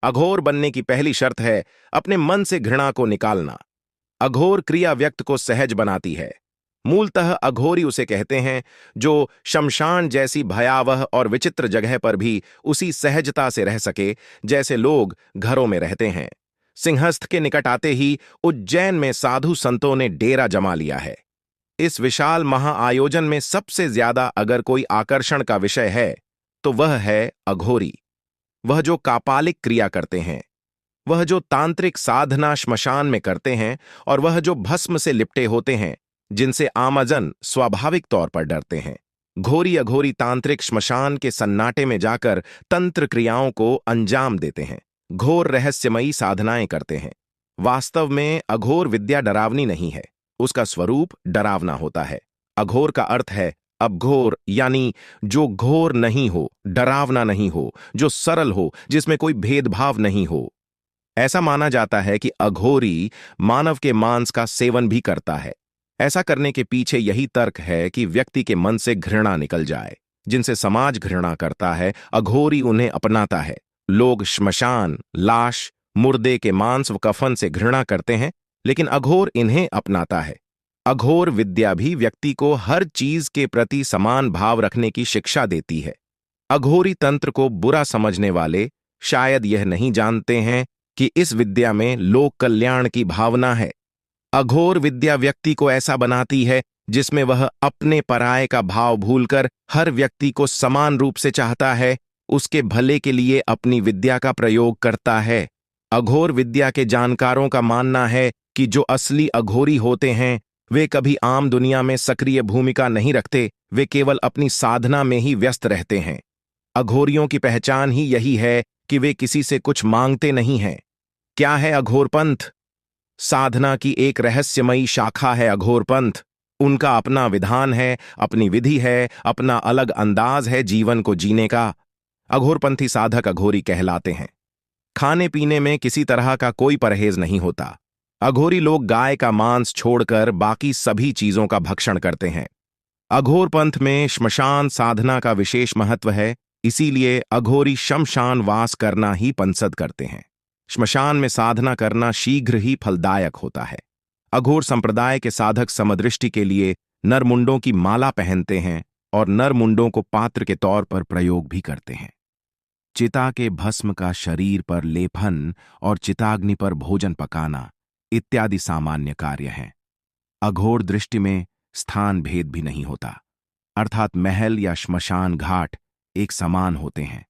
अघोर बनने की पहली शर्त है अपने मन से घृणा को निकालना। अघोर क्रिया व्यक्ति को सहज बनाती है। मूलतः अघोरी उसे कहते हैं जो शमशान जैसी भयावह और विचित्र जगह पर भी उसी सहजता से रह सके जैसे लोग घरों में रहते हैं। सिंहस्थ के निकट आते ही उज्जैन में साधु संतों ने डेरा जमा लिया है। इस विशाल महाआयोजन में सबसे ज्यादा अगर कोई आकर्षण का विषय है तो वह है अघोरी। वह जो कापालिक क्रिया करते हैं, वह जो तांत्रिक साधना श्मशान में करते हैं, और वह जो भस्म से लिपटे होते हैं जिनसे आमजन स्वाभाविक तौर पर डरते हैं। घोरी अघोरी तांत्रिक श्मशान के सन्नाटे में जाकर तंत्र क्रियाओं को अंजाम देते हैं, घोर रहस्यमयी साधनाएं करते हैं। वास्तव में अघोर विद्या डरावनी नहीं है, उसका स्वरूप डरावना होता है। अघोर का अर्थ है अबघोर, यानी जो घोर नहीं हो, डरावना नहीं हो, जो सरल हो, जिसमें कोई भेदभाव नहीं हो। ऐसा माना जाता है कि अघोरी मानव के मांस का सेवन भी करता है। ऐसा करने के पीछे यही तर्क है कि व्यक्ति के मन से घृणा निकल जाए। जिनसे समाज घृणा करता है, अघोरी उन्हें अपनाता है। लोग श्मशान, लाश, मुर्दे के मांस व कफन से घृणा करते हैं, लेकिन अघोर इन्हें अपनाता है। अघोर विद्या भी व्यक्ति को हर चीज के प्रति समान भाव रखने की शिक्षा देती है। अघोरी तंत्र को बुरा समझने वाले शायद यह नहीं जानते हैं कि इस विद्या में लोक कल्याण की भावना है। अघोर विद्या व्यक्ति को ऐसा बनाती है जिसमें वह अपने पराये का भाव भूलकर हर व्यक्ति को समान रूप से चाहता है, उसके भले के लिए अपनी विद्या का प्रयोग करता है। अघोर विद्या के जानकारों का मानना है कि जो असली अघोरी होते हैं वे कभी आम दुनिया में सक्रिय भूमिका नहीं रखते, वे केवल अपनी साधना में ही व्यस्त रहते हैं। अघोरियों की पहचान ही यही है कि वे किसी से कुछ मांगते नहीं हैं। क्या है अघोरपंथ? साधना की एक रहस्यमयी शाखा है अघोरपंथ। उनका अपना विधान है, अपनी विधि है, अपना अलग अंदाज है जीवन को जीने का। अघोरपंथी साधक अघोरी कहलाते हैं। खाने पीने में किसी तरह का कोई परहेज नहीं होता। अघोरी लोग गाय का मांस छोड़कर बाकी सभी चीजों का भक्षण करते हैं। अघोर पंथ में श्मशान साधना का विशेष महत्व है, इसीलिए अघोरी शमशान वास करना ही पसंद करते हैं। श्मशान में साधना करना शीघ्र ही फलदायक होता है। अघोर संप्रदाय के साधक समदृष्टि के लिए नरमुंडों की माला पहनते हैं और नरमुंडों को पात्र के तौर पर प्रयोग भी करते हैं। चिता के भस्म का शरीर पर लेपन और चिताग्नि पर भोजन पकाना इत्यादि सामान्य कार्य हैं। अघोर दृष्टि में स्थान भेद भी नहीं होता, अर्थात महल या श्मशान घाट एक समान होते हैं।